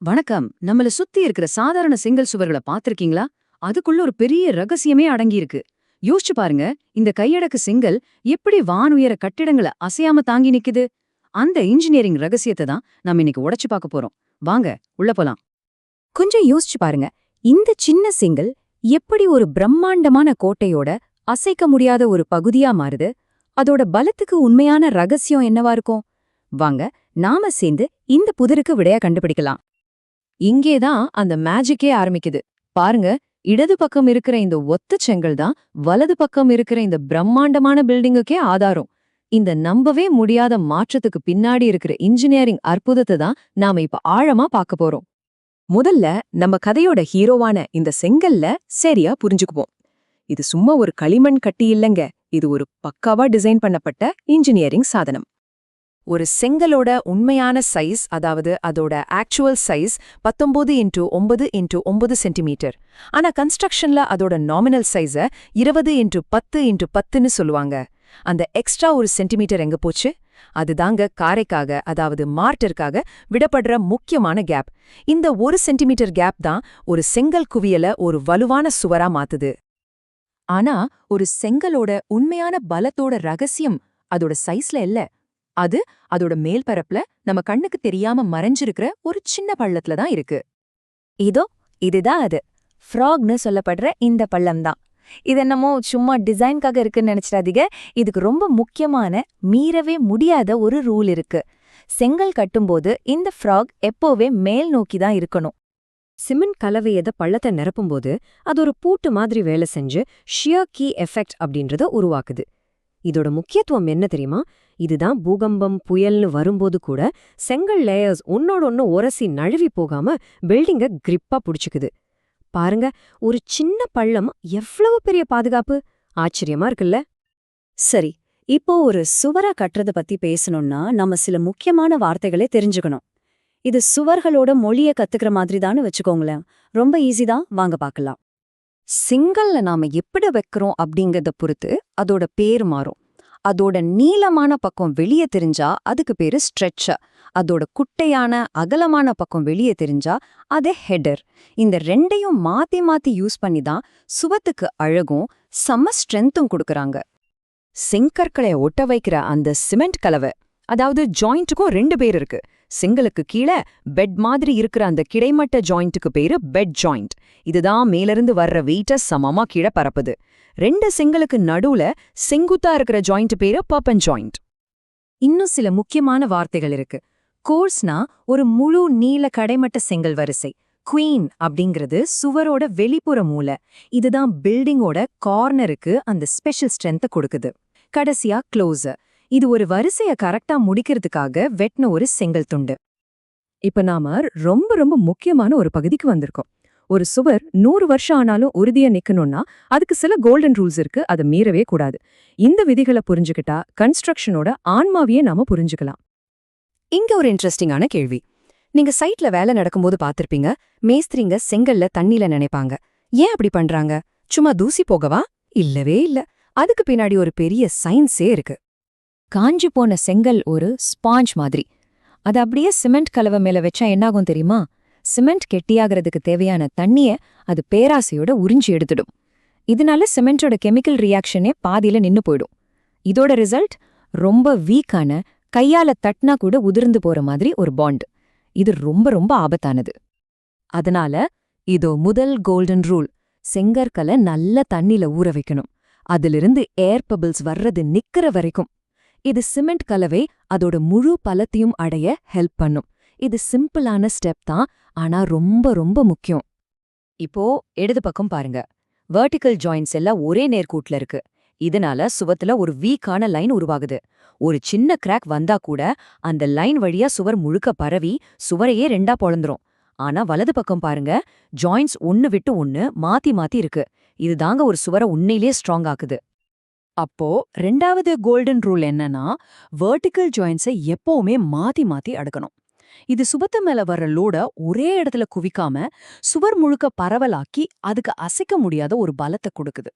வணக்கம். நம்மள சுத்தி இருக்கிற சாதாரண செங்கல் சுவர்கள பாத்திருக்கீங்களா? அதுக்குள்ள ஒரு பெரிய ரகசியமே அடங்கியிருக்கு. யோசிச்சு பாருங்க, இந்த கையடக்கு செங்கல் எப்படி வானுயர கட்டிடங்களை அசையாம தாங்கி நிக்குது? அந்த இன்ஜினியரிங் ரகசியத்தை தான் நம்ம இன்னைக்கு உடைச்சு பார்க்க போறோம். வாங்க, உள்ள போலாம். கொஞ்சம் யோசிச்சு பாருங்க. இந்த சின்ன செங்கல் எப்படி ஒரு பிரம்மாண்டமான கோட்டையோட அசைக்க முடியாத ஒரு பகுதியா மாறுது? அதோட பலத்துக்கு உண்மையான ரகசியம் என்னவா இருக்கும்? வாங்க, நாம சேர்ந்து இந்த புதிருக்கு விடைய கண்டுபிடிக்கலாம். இங்கேதான் அந்த மேஜிக்கே ஆரம்பிக்குது. பாருங்க, இடது பக்கம் இருக்கிற இந்த ஒத்த செங்கல் தான் வலது பக்கம் இருக்கிற இந்த பிரம்மாண்டமான பில்டிங்குக்கே ஆதாரம். இந்த நம்பவே முடியாத மாற்றத்துக்கு பின்னாடி இருக்கிற இன்ஜினியரிங் அற்புதத்தை தான் நாம இப்ப ஆழமா பார்க்க போறோம். முதல்ல நம்ம கதையோட ஹீரோவான இந்த செங்கல்ல சரியா புரிஞ்சுக்குவோம். இது சும்மா ஒரு களிமண் கட்டி இல்லங்க, இது ஒரு பக்காவா டிசைன் பண்ணப்பட்ட இன்ஜினியரிங் சாதனம். ஒரு செங்கலோட உண்மையான சைஸ், அதாவது அதோட ஆக்சுவல் சைஸ் 19x9x9 சென்டிமீட்டர். ஆனா கன்ஸ்ட்ரக்ஷன்ல அதோட நாமினல் சைஸ 20x10x10ன்னு சொல்லுவாங்க. அந்த எக்ஸ்ட்ரா ஒரு சென்டிமீட்டர் எங்க போச்சு? அதுதாங்க காரைக்காக, அதாவது மார்ட்டருக்காக விடப்படுற முக்கியமான கேப். இந்த 1 சென்டிமீட்டர் கேப் தான் ஒரு செங்கல் குவியல ஒரு வலுவான சுவரா மாத்துது. ஆனா ஒரு செங்கலோட உண்மையான பலத்தோட ரகசியம் அதோட சைஸ்ல இல்ல. அது அதோட மேல் பரப்புல நம்ம கண்ணுக்கு தெரியாம மறைஞ்சிருக்கிற ஒரு சின்ன பள்ளத்துல தான் இருக்கு. இதுதான் அது. ஃப்ராக்னு சொல்லப்படுற இந்த பள்ளம் தான். இது என்னமோ சும்மா டிசைன்காக இருக்குன்னு நினைச்சிடாதீங்க. இதுக்கு ரொம்ப முக்கியமான, மீறவே முடியாத ஒரு ரூல் இருக்கு. செங்கல் கட்டும்போது இந்த ஃப்ராக் எப்போவே மேல் நோக்கி தான் இருக்கணும். சிமெண்ட் கலவையத பள்ளத்தை நிரப்பும்போது அது ஒரு பூட்டு மாதிரி வேலை செஞ்சு ஷியர் கீ எஃபெக்ட் அப்படின்றத உருவாக்குது. இதோட முக்கியத்துவம் என்ன தெரியுமா? இதுதான் பூகம்பம், புயல்னு வரும்போது கூட செங்கல் லேயர்ஸ் ஒன்னோட ஒன்னு உரசி நழுவி போகாம பில்டிங்க கிரிப்பா புடிச்சுக்குது. பாருங்க, ஒரு சின்ன பள்ளம் எவ்வளவு பெரிய பாதுகாப்பு! ஆச்சரியமா இருக்குல்ல? சரி, இப்போ ஒரு சுவரை கட்டுறத பத்தி பேசணும்னா நம்ம சில முக்கியமான வார்த்தைகளே தெரிஞ்சுக்கணும். இது சுவர்களோட மொழிய கத்துக்கிற மாதிரி தான்னு வச்சுக்கோங்களேன். ரொம்ப ஈஸி தான், வாங்க பார்க்கலாம். செங்கல்ல நாம எப்படி வைக்கிறோம் அப்படிங்கறத பொறுத்து அதோட பேர் மாறும். அதோட நீளமான பக்கம் வெளியே தெரிஞ்சா அதுக்கு பேரு ஸ்ட்ரெச்சர். அதோட குட்டையான அகலமான பக்கம் வெளியே தெரிஞ்சா அது ஹெடர். இந்த ரெண்டையும் மாத்தி மாத்தி யூஸ் பண்ணி தான் சுவத்துக்கு அழகும் செம்ம ஸ்ட்ரென்த்தும் கொடுக்கறாங்க. செங்கற்களை ஒட்ட வைக்கிற அந்த சிமெண்ட் கலவை, அதாவது ஜாயிண்ட்டுக்கும் 2 பேர் இருக்கு. செங்கலுக்கு கீழே பெட் மாதிரி இருக்கிற அந்த கிடைமட்ட ஜாயிண்ட்டுக்கு பேரு பெட் ஜாயிண்ட். இதுதான் மேலிருந்து வர்ற வெயிட்ட சமமா கீழே பரப்புது. 2 செங்கலுக்கு நடுவுல செங்குத்தா இருக்கிற ஜாயிண்ட் பேரு பர்பன் ஜாயிண்ட். இன்னும் சில முக்கியமான வார்த்தைகள் இருக்கு. கோர்ஸ்னா ஒரு முழு நீள கடைமட்ட செங்கல் வரிசை. குவீன் அப்படிங்கிறது சுவரோட வெளிப்புற மூலை. இதுதான் பில்டிங்கோட கார்னருக்கு அந்த ஸ்பெஷல் ஸ்ட்ரென்த்தை கொடுக்குது. கடைசியா க்ளோசர். இது ஒரு வரிசைய கரெக்டா முடிக்கிறதுக்காக வெட்டின ஒரு செங்கல் துண்டு. இப்ப நாம ரொம்ப ரொம்ப முக்கியமான ஒரு பகுதிக்கு வந்திருக்கோம். ஒரு சுவர் 100 வருஷம் ஆனாலும் உறுதியா நிக்கணும்னா அதுக்கு சில கோல்டன் ரூல்ஸ் இருக்கு, அதை மீறவே கூடாது. இந்த விதிகளை புரிஞ்சுக்கிட்டா கன்ஸ்ட்ரக்ஷனோட ஆன்மாவையே நாம புரிஞ்சுக்கலாம். இங்க ஒரு இன்ட்ரெஸ்டிங்கான கேள்வி. நீங்க சைட்ல வேலை நடக்கும்போது பார்த்திருப்பீங்க, மேஸ்திரிங்க செங்கல்ல தண்ணில நினைப்பாங்க. ஏன் அப்படி பண்றாங்க? சும்மா தூசி போகவா? இல்லவே இல்ல. அதுக்கு பின்னாடி ஒரு பெரிய சயின்ஸே இருக்கு. காஞ்சி போன செங்கல் ஒரு ஸ்பாஞ்ச் மாதிரி. அது அப்படியே சிமெண்ட் கலவை மேல வச்சா என்னாகும் தெரியுமா? சிமெண்ட் கெட்டியாகிறதுக்கு தேவையான தண்ணிய அது பேராசையோட உறிஞ்சி எடுத்துடும். இதனால சிமெண்டோட கெமிக்கல் ரியாக்ஷனே பாதியில நின்னு போயிடும். இதோட ரிசல்ட் ரொம்ப வீக்கான, கையால தட்டினா கூட உதிர்ந்து போற மாதிரி ஒரு பாண்ட். இது ரொம்ப ரொம்ப ஆபத்தானது. அதனால இதோ முதல் கோல்டன் ரூல்: செங்கற்களை நல்ல தண்ணில ஊற வைக்கணும். அதிலிருந்து ஏர் பபிள்ஸ் வர்றது நிக்கிற வரைக்கும். இது சிமெண்ட் கலவை அதோட முழு பலத்தையும் அடைய ஹெல்ப் பண்ணும். இது சிம்பிளான ஸ்டெப் தான், ஆனா ரொம்ப ரொம்ப முக்கியம். இப்போ இடது பக்கம் பாருங்க. வெர்டிகல் ஜாயின்ட்ஸ் எல்லாம் ஒரே நேர்கூட்ல இருக்கு. இதனால சுவத்துல ஒரு வீக்கான லைன் உருவாகுது. ஒரு சின்ன கிராக் வந்தா கூட அந்த லைன் வழியா சுவர் முழுக்க பரவி சுவரையே 2ஆ பொளந்துரும். ஆனா வலது பக்கம் பாருங்க, ஜாயின்ட்ஸ் ஒன்னு விட்டு ஒன்னு மாத்தி மாத்தி இருக்கு. இதுதாங்க ஒரு சுவரை உண்மையிலேயே ஸ்ட்ராங் ஆக்குது. அப்போ 2வது கோல்டன் ரூல் என்னன்னா, வெர்டிகல் ஜாயின்ட்ஸை எப்பவுமே மாத்தி மாத்தி அடுக்கணும். இது சுபத்து மேல வர்ற லோட ஒரே இடத்துல குவிக்காம சுவர் முழுக்க பரவலாக்கி அதுக்கு அசைக்க முடியாத ஒரு பலத்தை கொடுக்குது.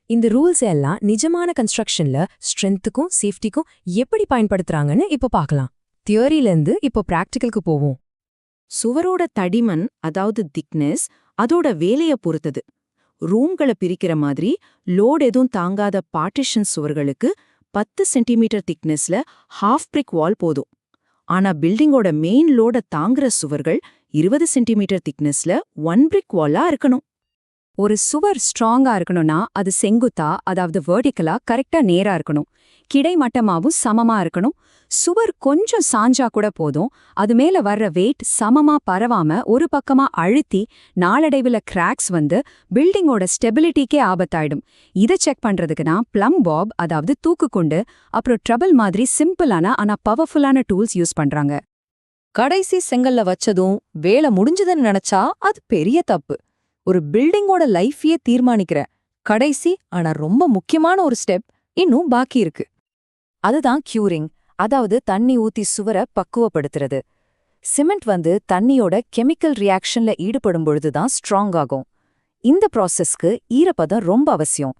இந்த ரூல்ஸ் எல்லாம் நிஜமான கன்ஸ்ட்ரக்ஷன்ல ஸ்ட்ரென்த்துக்கும் சேஃப்டிக்கும் எப்படி பயன்படுத்துறாங்கன்னு இப்ப பார்க்கலாம். தியரியில இருந்து இப்போ பிராக்டிகலுக்கு போவோம். சுவரோட தடிமன், அதாவது திக்னஸ், அதோட வேலைய பொறுத்தது. ரூம்களை பிரிக்கிற மாதிரி லோட் எதுவும் தாங்காத பார்ட்டிஷன் சுவர்களுக்கு 10 சென்டிமீட்டர் திக்னஸ்ல ஹாஃப் பிரிக் வால் போதும். ஆனா பில்டிங்கோட மெயின் லோட தாங்குற சுவர்கள் 20 சென்டிமீட்டர் திக்னஸ்ல 1 பிரிக் வாலா இருக்கணும். ஒரு சுவர் ஸ்ட்ராங்கா இருக்கணும்னா அது செங்குத்தா, அதாவது வெர்டிகலா கரெக்டா நேரா இருக்கணும். கிடைமட்டமாவும் சமமா இருக்கணும். சுவர் கொஞ்சம் சாஞ்சா கூட போதும். அது மேல வர்ற வெயிட் சமமா பரவாம ஒரு பக்கமா அழுத்தி நாளடைவுல கிராக்ஸ் வந்து பில்டிங்கோட ஸ்டெபிலிட்டிக்கே ஆபத்தாயிடும். இதை செக் பண்றதுக்கு தான் பிளம் பாப், அதாவது தூக்குக்குண்டு, அப்புறம் ட்ரபிள் மாதிரி சிம்பிளான ஆனா பவர்ஃபுல்லான டூல்ஸ் யூஸ் பண்றாங்க. கடைசி செங்கல்ல வச்சதும் வேலை முடிஞ்சதுன்னு நினைச்சா அது பெரிய தப்பு. ஒரு பில்டிங்கோட லைஃபையே தீர்மானிக்கிற கடைசி ஆனா ரொம்ப முக்கியமான ஒரு ஸ்டெப் இன்னும் பாக்கி இருக்கு. அதுதான் கியூரிங், அதாவது தண்ணி ஊத்தி சுவரை பக்குவப்படுத்துறது. சிமெண்ட் வந்து தண்ணியோட கெமிக்கல் ரியாக்ஷன்ல ஈடுபடும் பொழுதுதான் ஸ்ட்ராங் ஆகும். இந்த ப்ராசஸ்க்கு ஈரப்பதம் ரொம்ப அவசியம்.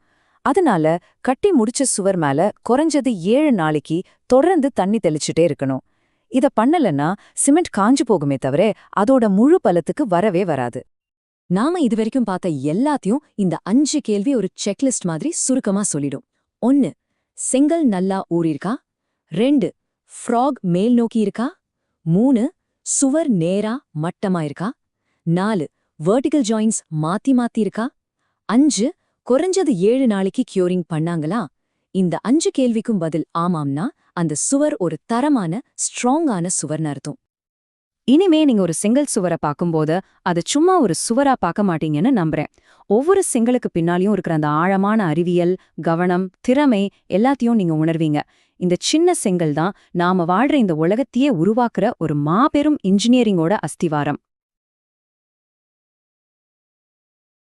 அதனால கட்டி முடிச்ச சுவர் மேல குறைஞ்சது 7 நாளைக்கு தொடர்ந்து தண்ணி தெளிச்சுட்டே இருக்கணும். இத பண்ணலன்னா சிமெண்ட் காஞ்சு போகுமே தவிர அதோட முழு பலத்துக்கு வரவே வராது. நாம இதுவரைக்கும் பார்த்த எல்லாத்தையும் இந்த 5 கேள்வி ஒரு செக்லிஸ்ட் மாதிரி சுருக்கமா சொல்லிடும். 1. செங்கல் நல்லா ஊறிருக்கா? 2. ஃப்ராக் மேல் நோக்கி இருக்கா? 3. சுவர் நேரா மட்டமா இருக்கா? 4. வெர்டிகல் ஜாயின்ஸ் மாத்தி மாத்தி இருக்கா? 5. குறைஞ்சது 7 நாளைக்கு கியூரிங் பண்ணாங்களா? இந்த 5 கேள்விக்கும் பதில் ஆமாம்னா அந்த சுவர் ஒரு தரமான ஸ்ட்ராங்கான சுவர்னு அர்த்தம். இனிமே நீங்க ஒரு செங்கல் சுவரை பார்க்கும்போது அது சும்மா ஒரு சுவரா பார்க்க மாட்டீங்கன்னு நம்புறேன். ஒவ்வொரு செங்கலுக்கு பின்னாலையும் இருக்கிற அந்த ஆழமான அறிவியல், கவனம், திறமை எல்லாத்தையும் நீங்க உணர்வீங்க. இந்த சின்ன செங்கல் தான் நாம வாழ்ற இந்த உலகத்தையே உருவாக்குற ஒரு மாபெரும் இன்ஜினியரிங்கோட அஸ்திவாரம்.